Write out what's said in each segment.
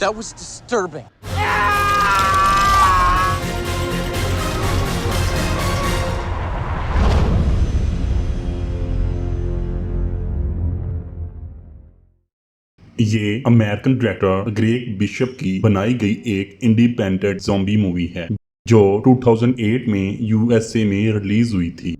That was disturbing. ये American director Greg bishop की बनाई गई एक इंडिपेंडेंट ज़ॉम्बी मूवी है जो 2008 में यूएसए में रिलीज हुई थी।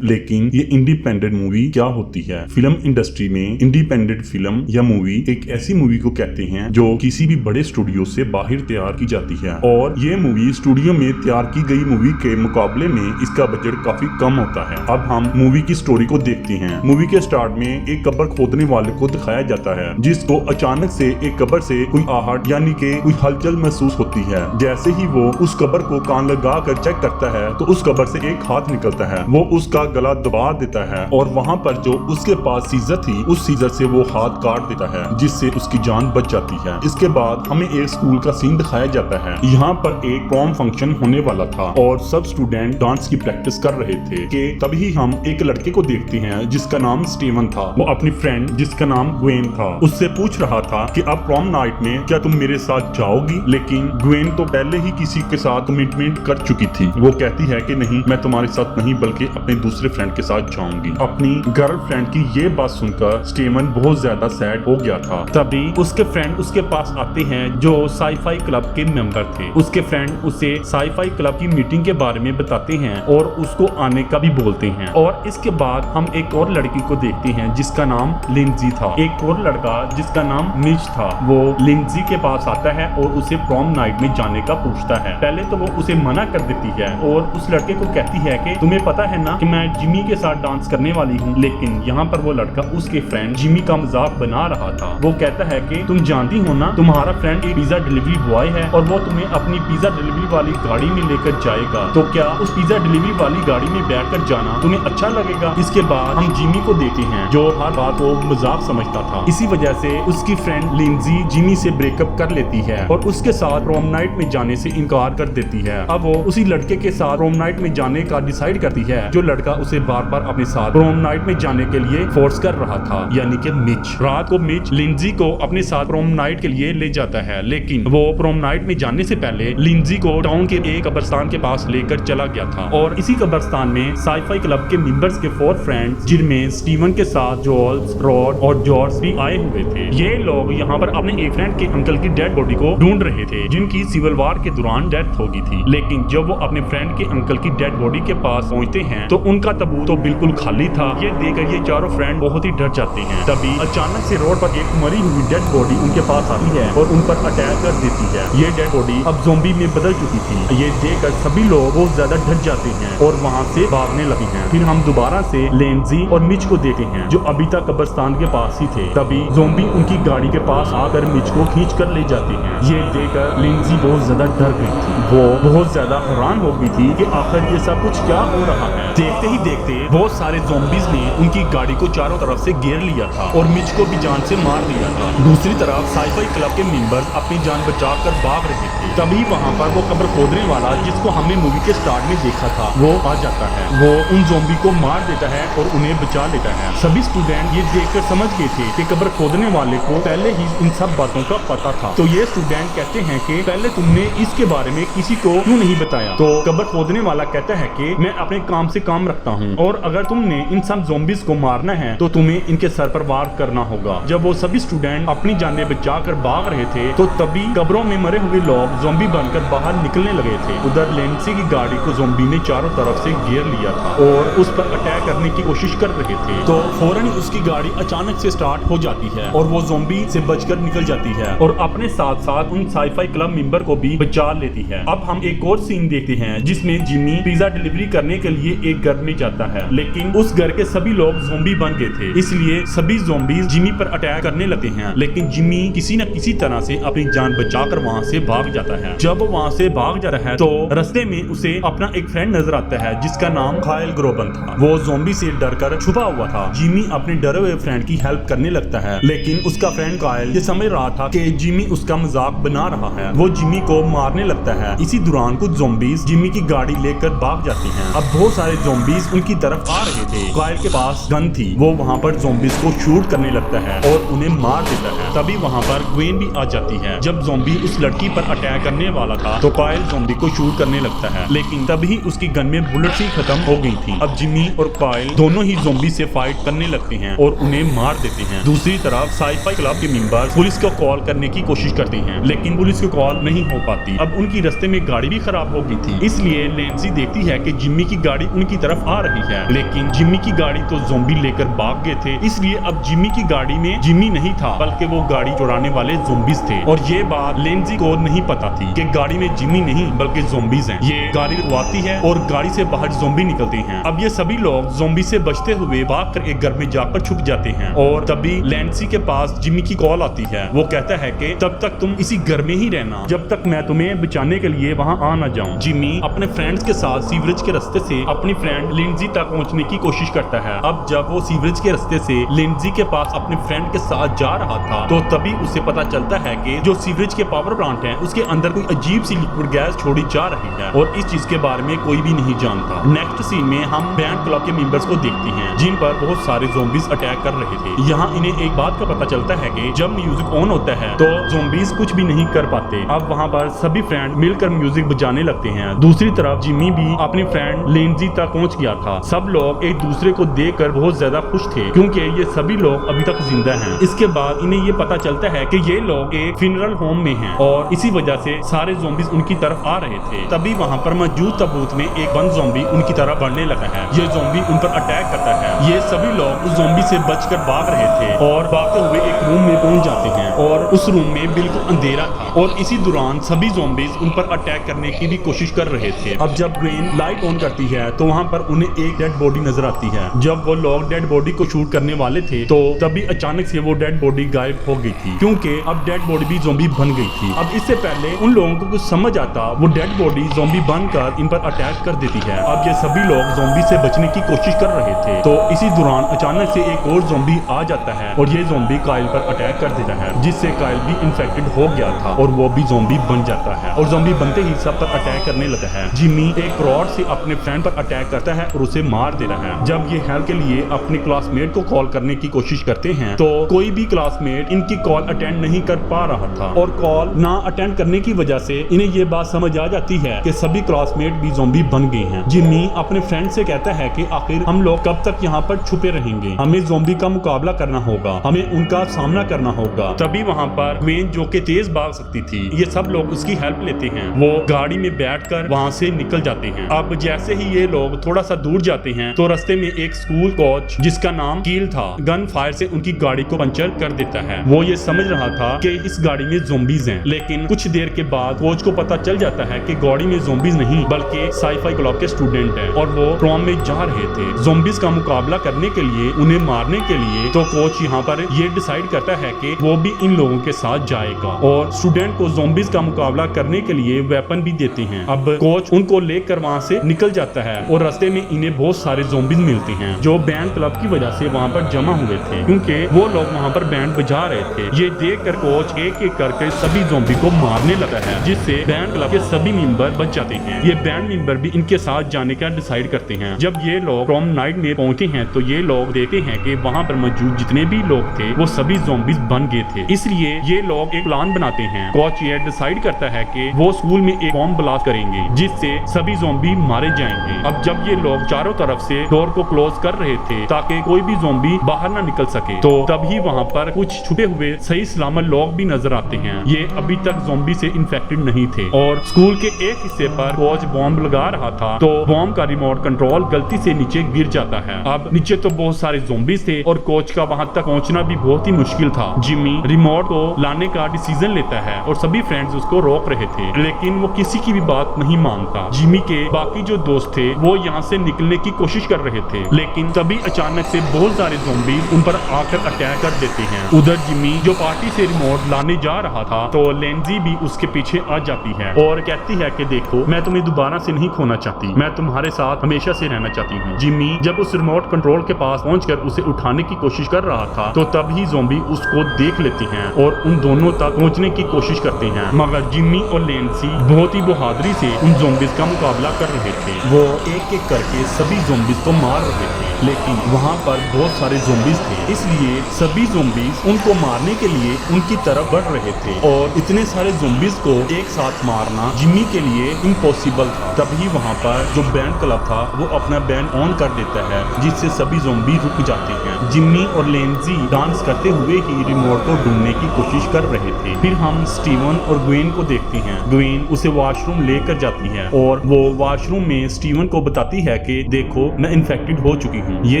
लेकिन ये इंडिपेंडेंट मूवी क्या होती है? फिल्म इंडस्ट्री में इंडिपेंडेंट फिल्म या मूवी एक ऐसी मूवी को कहते हैं जो किसी भी बड़े स्टूडियो से बाहर तैयार की जाती है, और ये मूवी स्टूडियो में तैयार की गई मूवी के मुकाबले में इसका बजट काफी कम होता है। अब हम मूवी की स्टोरी को देखते हैं। मूवी के स्टार्ट में एक कब्र खोदने वाले को दिखाया जाता है जिसको अचानक से एक कब्र से कोई आहट यानी कि कोई हलचल महसूस होती है। जैसे ही वो उस कब्र को कान लगा कर चेक करता है तो उस कब्र से एक हाथ निकलता है। वो उसका गला दबा देता है और वहाँ पर जो उसके पास सीजर थी उस सीजर से वो हाथ काट देता है जिससे उसकी जान बच जाती है। इसके बाद हमें एक स्कूल का सीन दिखाया जाता है। यहाँ पर एक प्रॉम फंक्शन होने वाला था और सब स्टूडेंट डांस की प्रैक्टिस कर रहे थे कि तभी हम एक लड़के को देखते हैं जिसका नाम स्टीवन था। वो अपनी फ्रेंड जिसका नाम ग्वेन था उससे पूछ रहा था कि अब प्रॉम नाइट में क्या तुम मेरे साथ जाओगी, लेकिन ग्वेन तो पहले ही किसी के साथ कमिटमेंट कर चुकी थी। वो कहती है कि नहीं, मैं तुम्हारे साथ नहीं बल्कि अपने दूसरे फ्रेंड के साथ जाऊंगी। अपनी गर्लफ्रेंड की ये बात सुनकर स्टीवन बहुत ज्यादा सैड हो गया था। तभी उसके फ्रेंड उसके पास आते हैं जो साईफाई क्लब के मेंबर थे। उसके फ्रेंड उसे साईफाई क्लब की मीटिंग के बारे में बताते हैं और उसको आने का भी बोलते हैं। और इसके बाद हम एक और लड़की को देखते हैं जिसका नाम लिंजी था। एक और लड़का जिसका नाम मिच था वो लिंजी के पास आता है और उसे प्रॉम नाइट में जाने का पूछता है। पहले तो वो उसे मना कर देती है और उस लड़के को कहती है कि तुम्हें पता है ना कि मैं जिमी के साथ डांस करने वाली हूँ। लेकिन यहाँ पर वो लड़का उसके फ्रेंड जिमी का मजाक बना रहा था। वो कहता है कि तुम जानती हो ना, तुम्हारा फ्रेंड एक पिज्जा डिलीवरी बॉय है और वो तुम्हें अपनी पिज्जा डिलीवरी वाली गाड़ी में लेकर जाएगा, तो क्या उस पिज्जा डिलीवरी वाली गाड़ी में बैठकर जाना तुम्हें अच्छा लगेगा? इसके बाद हम जिमी को देखते हैं जो हर बात को मजाक समझता था। इसी वजह से उसकी फ्रेंड लिंजी जिमी से ब्रेकअप कर लेती है और उसके साथ प्रोम नाइट में जाने से इनकार कर देती है। अब वो उसी लड़के के साथ प्रोम नाइट में जाने का डिसाइड करती है जो लड़का उसे बार बार अपने साथ प्रोम नाइट में जाने के लिए फोर्स कर रहा था, यानी कि मिच। रात को मिच लिंजी को अपने साथ प्रोम नाइट के लिए ले जाता है, लेकिन वो प्रोम नाइट में जाने से पहले लिंजी को टाउन के एक कब्रिस्तान के पास लेकर चला गया था। और इसी कब्रिस्तान में साईफाई क्लब के मेंबर्स के 4 फ्रेंड्स जिनमें स्टीवन के साथ जोल्स, रॉड और जॉर्ज भी आए हुए थे। ये लोग यहाँ पर अपने एक फ्रेंड के अंकल की डेड बॉडी को ढूंढ रहे थे जिनकी सिविल वॉर के दौरान डेथ हो गई थी। लेकिन जब वो अपने फ्रेंड के अंकल की डेड बॉडी के पास पहुंचते हैं तो उनका ताबूत तो बिल्कुल खाली था। ये देखकर ये चारों फ्रेंड बहुत ही डर जाते हैं। तभी अचानक से रोड पर एक मरी हुई डेड बॉडी उनके पास आती है और उन पर अटैक कर देती है। ये डेड बॉडी अब ज़ॉम्बी में बदल चुकी थी। ये देखकर सभी लोग बहुत ज्यादा डर जाते हैं और वहाँ से भागने लगे हैं। फिर हम दोबारा से लेंजी और मिच को देखते हैं जो अभी तक कब्रिस्तान के पास ही थे। तभी ज़ॉम्बी उनकी गाड़ी के पास आकर मिच को खींच कर ले जाते हैं। ये देखकर लिंजी बहुत ज्यादा डर गई थी। वो बहुत ज्यादा हैरान हो गई थी कि आखिर ये सब कुछ क्या हो रहा है। देखते ही देखते बहुत सारे ज़ॉम्बीज ने उनकी गाड़ी को चारों तरफ से घेर लिया था और मिच को भी जान से मार दिया था। दूसरी तरफ साईफाई क्लब के मेंबर्स अपनी जान बचाकर भाग रहे थे। तभी वहाँ पर वो कब्र खोदने वाला जिसको हमने मूवी के स्टार्ट में देखा था वो आ जाता है। वो उन ज़ॉम्बी को मार देता है और उन्हें बचा लेता है। सभी स्टूडेंट ये देखकर समझ गए थे कि कब्र खोदने वाले को पहले ही इन सब बातों का पता था। तो ये स्टूडेंट कहते हैं कि पहले तुमने इसके बारे में किसी को क्यों नहीं बताया? तो कब्र खोदने वाला कहता है कि मैं अपने काम से काम रखता हूँ और अगर तुमने इन सब ज़ॉम्बीज को मारना है तो तुम्हें इनके सर पर वार करना होगा। जब वो सभी स्टूडेंट अपनी जानें बचाकर भाग रहे थे तो तभी कब्रों में मरे हुए लोग ज़ॉम्बी बनकर बाहर निकलने लगे थे। उधर लेंसी की गाड़ी को ज़ॉम्बी ने चारों तरफ से घेर लिया था और उस पर अटैक करने की कोशिश कर रहे थे। तो फौरन उसकी गाड़ी अचानक से स्टार्ट हो जाती है और वो ज़ॉम्बी से बचकर निकल जाती है और अपने साथ साथ उन साईफाई क्लब मेंबर को भी बचा लेती है। अब हम एक और सीन देखते हैं जिसमें जिमी पिज्जा डिलीवरी करने के लिए एक घर में जाता है, लेकिन उस घर के सभी लोग ज़ॉम्बी बन गए थे, इसलिए सभी ज़ॉम्बीज जिमी पर अटैक करने लगते हैं। लेकिन जिमी किसी न किसी तरह से अपनी जान बचाकर वहाँ से भाग जाता है। जब वो वहाँ से भाग जा रहा है तो रास्ते में उसे अपना एक फ्रेंड नजर आता है जिसका नाम कायल ग्रोबन था। वो ज़ॉम्बी से डरकर छुपा हुआ था। जिमी अपने डरे हुए फ्रेंड की हेल्प करने लगता है, लेकिन उसका फ्रेंड कायल ये समझ रहा था कि जिमी उसका मजाक बना रहा है। वो जिमी को मारने लगता है। इसी दौरान कुछ ज़ॉम्बीज जिमी की गाड़ी लेकर भाग जाती हैं। अब बहुत सारे ज़ॉम्बी ज़ॉम्बीज उनकी तरफ आ रहे थे। काइल के पास गन थी, वो वहाँ पर ज़ॉम्बीज को शूट करने लगता है और उन्हें मार देता है। तभी वहाँ पर ग्वेन भी आ जाती है। जब ज़ॉम्बी उस लड़की पर अटैक करने वाला था तो काइल ज़ॉम्बी को शूट करने लगता है, लेकिन तभी उसकी गन में बुलेट्स ही खत्म हो गई थी। अब जिमी और काइल दोनों ही ज़ॉम्बी से फाइट करने लगते हैं और उन्हें मार देते हैं। दूसरी तरफ साई-फाई क्लब के मेंबर्स पुलिस को कॉल करने की कोशिश करते हैं, लेकिन पुलिस को कॉल नहीं हो पाती। अब उनकी रास्ते में गाड़ी भी खराब हो गई थी, इसलिए लेंसी देखती है कि जिम्मी की गाड़ी उनकी तरफ आ रही है, लेकिन जिम्मी की गाड़ी तो ज़ॉम्बी लेकर भाग गए थे। इसलिए अब जिम्मी की गाड़ी में जिम्मी नहीं था, बल्कि वो गाड़ी चुराने वाले ज़ॉम्बीज थे। और ये बात लेंसी को नहीं पता थी कि गाड़ी में जिम्मी नहीं बल्कि ज़ॉम्बीज हैं। ये गाड़ी रुकवाती है और गाड़ी से बाहर ज़ॉम्बी निकलते हैं। अब ये सभी लोग ज़ॉम्बी से बचते हुए भागकर एक घर में जाकर छुप जाते हैं और तभी लेंसी के पास जिम्मी की कॉल आती है। वो कहता है कि तब तक तुम इसी घर में ही रहना जब तक मैं तुम्हें बचाने के लिए वहाँ आ ना जाऊँ। जिम्मी अपने फ्रेंड्स के साथ सीवरेज के रास्ते से अपनी फ्रेंड लिंडजी तक पहुँचने की कोशिश करता है। अब जब वो सीवरेज के रास्ते से लिंडजी के पास अपने फ्रेंड के साथ जा रहा था तो तभी उसे पता चलता है कि जो सीवरेज के पावर प्लांट है उसके अंदर कोई अजीब सी लिक्विड गैस छोड़ी जा रही है और इस चीज के बारे में कोई भी नहीं जानता। नेक्स्ट सीन में हम बैंड क्लब के मेंबर्स को देखते हैं जिन पर बहुत सारे ज़ॉम्बीज अटैक कर रहे थे। यहाँ इन्हें एक बात का पता चलता है कि जब म्यूजिक ऑन होता है तो ज़ॉम्बीज कुछ भी नहीं कर पाते। अब वहाँ पर सभी फ्रेंड मिलकर म्यूजिक बजाने लगते हैं। दूसरी तरफ जिम्मी भी अपनी फ्रेंड लिंडजी तक पहुँच गया था। सब लोग एक दूसरे को देखकर बहुत ज्यादा खुश थे क्योंकि ये सभी लोग अभी तक जिंदा हैं। इसके बाद इन्हें ये पता चलता है कि ये लोग एक फ्यूनरल होम में हैं और इसी वजह से सारे ज़ॉम्बीज उनकी तरफ आ रहे थे। तभी वहाँ पर मौजूद ताबूत में एक बंद ज़ॉम्बी उनकी तरफ बढ़ने लगा है। ये ज़ॉम्बी उन पर अटैक करता है। ये सभी लोग उस ज़ॉम्बी से बचकर भाग रहे थे और भागते हुए एक रूम में पहुंच जाते हैं और उस रूम में बिल्कुल अंधेरा था और इसी दौरान सभी ज़ॉम्बीज उन पर अटैक करने की भी कोशिश कर रहे थे। अब जब ग्वेन लाइट ऑन करती है तो वहाँ पर उन्हें एक डेड बॉडी नजर आती है। जब वो लोग डेड बॉडी को शूट करने वाले थे तो तभी अचानक से वो डेड बॉडी गायब हो गई थी क्योंकि अब डेड बॉडी भी ज़ॉम्बी बन गई थी। अब इससे पहले उन लोगों को कुछ समझ आता वो डेड बॉडी ज़ॉम्बी बनकर इन पर अटैक कर देती है। अब ये सभी लोग ज़ॉम्बी से बचने की कोशिश कर रहे थे तो इसी दौरान अचानक से एक और ज़ॉम्बी आ जाता है और ये ज़ॉम्बी काइल पर अटैक कर देता है जिससे काइल भी इन्फेक्टेड हो गया था और वो भी ज़ॉम्बी बन जाता है और ज़ॉम्बी बनते ही सब पर अटैक करने लगता है। जिम्मी एक रॉड से अपने फ्रेंड पर अटैक करता है और उसे मार देता है। जब ये हेल्प के लिए अपने क्लासमेट को कॉल करने की कोशिश करते हैं तो कोई भी क्लासमेट इनकी कॉल अटेंड नहीं कर पा रहा था और कॉल ना अटेंड करने की वजह से इन्हें ये बात समझ आ जाती है कि सभी क्लासमेट भी ज़ॉम्बी बन गए हैं। जिम्मी अपने फ्रेंड से कहता है कि आखिर हम लोग कब तक यहाँ पर छुपे रहेंगे, हमें ज़ॉम्बी का मुकाबला करना होगा, हमें उनका सामना करना होगा। तभी वहाँ पर ग्वेन जो कि तेज भाग सकती थी, ये सब लोग उसकी हेल्प लेते हैं। वो गाड़ी में बैठकर वहाँ से निकल जाते हैं। अब जैसे ही ये लोग थोड़ा सा दूर जाते हैं तो रास्ते में एक स्कूल कोच जिसका नाम कील था गन फायर से उनकी गाड़ी को पंचर कर देता है। वो ये समझ रहा था कि इस गाड़ी में ज़ॉम्बीज हैं, लेकिन कुछ देर के बाद कोच को पता चल जाता है कि गाड़ी में ज़ॉम्बीज नहीं बल्कि साई-फाई क्लब के स्टूडेंट हैं और वो प्रॉम में जा रहे थे ज़ॉम्बीज का मुकाबला करने के लिए, उन्हें मारने के लिए। तो कोच यहाँ पर ये डिसाइड करता है कि वो भी इन लोगों के साथ जाएगा और स्टूडेंट को ज़ॉम्बीज का मुकाबला करने के लिए वेपन भी देते हैं। अब कोच उनको लेकर वहाँ से निकल जाता है और रास्ते में इन्हें बहुत सारे ज़ॉम्बीज मिलते हैं जो बैंड क्लब की वजह से वहाँ पर जमा हुए थे क्योंकि वो लोग वहाँ पर बैंड बजा रहे थे। ये देखकर कोच एक एक करके सभी ज़ॉम्बी को मारने लगा है जिससे बैंड क्लब के सभी मेंबर बच जाते हैं। ये बैंड मेंबर भी इनके साथ जाने का डिसाइड करते हैं। जब ये लोग प्रॉम नाइट में पहुंचे हैं तो ये लोग देखते हैं कि वहाँ पर मौजूद जितने भी लोग थे वो सभी ज़ॉम्बीज बन गए थे। इसलिए ये लोग एक प्लान बनाते हैं। कोच ये डिसाइड करता है कि वो स्कूल में एक बॉम्ब ब्लास्ट करेंगे जिससे सभी ज़ॉम्बी मारे जाएंगे। अब जब ये लोग चारों तरफ से डोर को क्लोज कर रहे थे ताकि कोई भी ज़ॉम्बी बाहर ना निकल सके तो तभी वहाँ पर कुछ छुपे हुए सही सलामत लोग भी नजर आते हैं। ये अभी तक ज़ॉम्बी से इन्फेक्टेड नहीं थे और स्कूल के एक हिस्से पर कोच बॉम्ब लगा रहा था तो बॉम्ब का रिमोट कंट्रोल गलती से नीचे गिर जाता है। अब नीचे तो बहुत सारे ज़ॉम्बीज थे और कोच का वहाँ तक पहुँचना भी बहुत ही मुश्किल था। जिम्मी रिमोट को लाने का डिसीजन लेता है और सभी फ्रेंड्स उसको रोक रहे थे लेकिन वो किसी की भी बात नहीं मानता। जिम्मी के बाकी जो दोस्त थे वो यहाँ से निकलने की कोशिश कर रहे थे लेकिन तभी अचानक से बहुत सारे ज़ॉम्बीज उन पर आकर अटैक कर देते हैं। उधर जिम्मी जो पार्टी से रिमोट लाने जा रहा था तो लेंजी भी उसके पीछे आ जाती है और कहती है कि देखो मैं तुम्हें दोबारा से नहीं खोना चाहती, मैं तुम्हारे साथ हमेशा से रहना चाहती हूँ। जिम्मी जब उस रिमोट कंट्रोल के पास पहुंचकर उसे उठाने की कोशिश कर रहा था तो तभी ज़ॉम्बी उसको देख लेते हैं और उन दोनों तक पहुंचने की कोशिश करते हैं मगर जिम्मी और लेंसी बहुत ही बहादुरी से उन ज़ॉम्बीज का मुकाबला कर रहे थे। वो एक एक करके सभी ज़ॉम्बीज को मार रहे थे, लेकिन वहाँ पर बहुत सारे ज़ॉम्बीज थे, इसलिए सभी ज़ॉम्बीज उनको मारने के लिए उनकी तरफ बढ़ रहे थे और इतने सारे ज़ॉम्बीज को एक साथ मारना जिम्मी के लिए इम्पॉसिबल था। तभी वहाँ पर जो बैंड क्लब था वो अपना बैंड ऑन कर देता है, जिससे सभी ज़ॉम्बी रुक जाते हैं। जिम्मी और लेंजी डांस करते हुए ही रिमोट को ढूंढने की कोशिश कर रहे थे। फिर हम स्टीवन और ग्वेन को देखते हैं। ग्वेन उसे वॉशरूम लेकर जाती है और वो वॉशरूम में स्टीवन को बताती है कि देखो मैं इन्फेक्टेड हो चुकी हूँ। ये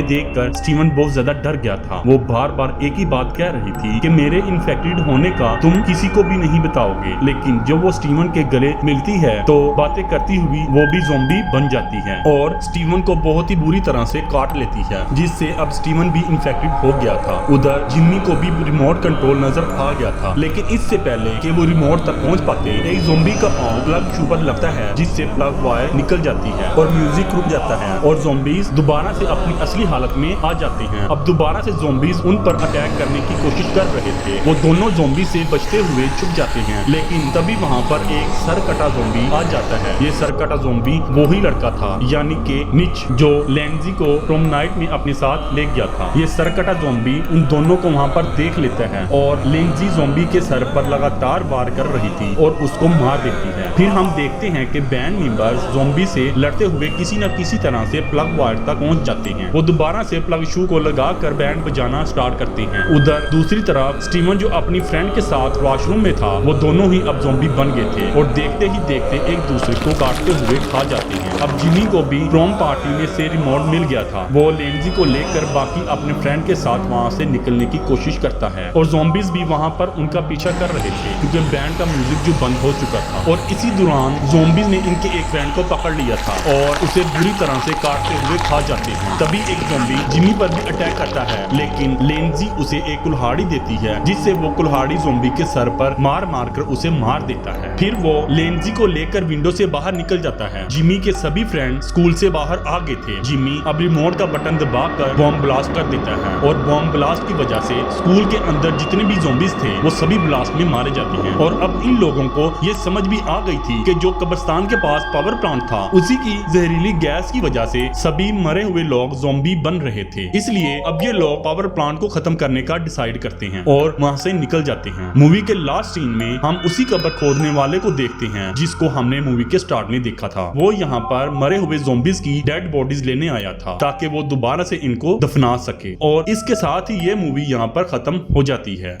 देखकर स्टीवन बहुत ज्यादा डर गया था। वो बार बार एक ही बात कह रही थी कि मेरे इन्फेक्टेड होने का तुम किसी को भी नहीं बताओगे, लेकिन जब वो स्टीवन के गले मिलती है तो बातें करती हुई वो भी ज़ॉम्बी बन जाती है और स्टीवन को बहुत ही बुरी तरह से काट लेती है, जिससे अब स्टीवन भी इन्फेक्टेड हो गया था। उधर जिम्मी को भी रिमोट कंट्रोल नजर आ गया था, लेकिन इससे पहले कि वो रिमोट तक पहुंच पाते एक ज़ॉम्बी का पांव प्लग शू पर लगता है, जिससे प्लग वायर निकल जाती है और म्यूजिक रुक जाता है और ज़ॉम्बीज दोबारा से अपनी असली हालत में आ जाते हैं। अब दोबारा से ज़ॉम्बीज उन पर अटैक करने की कोशिश कर रहे थे। वो दोनों ज़ॉम्बी से बचते हुए छुप जाते हैं, लेकिन तभी वहाँ पर एक सरकटा ज़ॉम्बी आ जाता है। ये सरकटा ज़ॉम्बी वो ही लड़का था, यानी कि निच, जो लेंजी को टॉम नाइट में अपने साथ ले गया था। ये सरकटा ज़ॉम्बी उन दोनों को वहाँ पर देख लेता है और लेंजी ज़ॉम्बी के सर पर लगातार वार कर रही थी और उसको मार देती है। फिर हम देखते हैं कि बैंड मेंबर्स ज़ॉम्बी से लड़ते हुए किसी न किसी तरह से प्लग वायर तक पहुंच जाते हैं। वो दोबारा से प्लग शू को लगाकर बैंड बजाना स्टार्ट करते हैं। उधर दूसरी तरफ स्टीवन जो अपनी फ्रेंड के साथ वॉशरूम में था, वो दोनों ही अब ज़ॉम्बी बन गए थे और देखते ही देखते एक दूसरे को काटते हुए खा जाते हैं। अब जिमी को भी प्रॉम पार्टी में से रिमोट मिल गया था। वो लेंजी को लेकर बाकी अपने फ्रेंड के साथ वहाँ से निकलने की कोशिश करता है और ज़ॉम्बीज भी वहाँ पर उनका पीछा कर रहे थे, क्योंकि बैंड का म्यूजिक जो बंद हो चुका था। और इसी दौरान ज़ॉम्बीज ने इनके एक फ्रेंड को पकड़ लिया था और उसे बुरी तरह से काटते हुए खा जाते हैं। तभी एक ज़ॉम्बी जिमी पर भी अटैक करता है, लेकिन लेंजी उसे एक कुल्हाड़ी देती है, जिससे वो कुल्हाड़ी ज़ॉम्बी के सर पर मार मार कर उसे मार देता है। फिर वो लेंजी को लेकर विंडो से बाहर निकल जाता है। जिमी के सभी फ्रेंड स्कूल से बाहर आ गए थे। जिमी अब रिमोट का बटन दबाकर बॉम्ब ब्लास्ट कर देता है और बॉम्ब ब्लास्ट की वजह से स्कूल के अंदर जितने भी ज़ॉम्बीज थे वो सभी ब्लास्ट में मारे जाते हैं। और अब इन लोगों को ये समझ भी आ गई थी कि जो कब्रिस्तान के पास पावर प्लांट था, उसी की जहरीली गैस की वजह से सभी मरे हुए लोग ज़ॉम्बी बन रहे थे। इसलिए अब ये लोग पावर प्लांट को खत्म करने का डिसाइड करते हैं और वहाँ से निकल जाते हैं। मूवी के लास्ट सीन में हम उसी कब्र खोदने वाले को देखते हैं जिसको हमने मूवी के स्टार्ट में देखा था। वो यहाँ पर मरे हुए ज़ॉम्बीज की डेड बॉडीज लेने आया था ताकि वो दोबारा से इनको दफना सके, और इसके साथ ही ये मूवी यहाँ पर खत्म हो जाती है।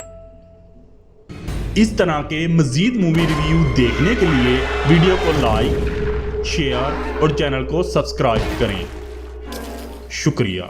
इस तरह के मजीद मूवी रिव्यू देखने के लिए वीडियो को लाइक, शेयर और चैनल को सब्सक्राइब करें। शुक्रिया।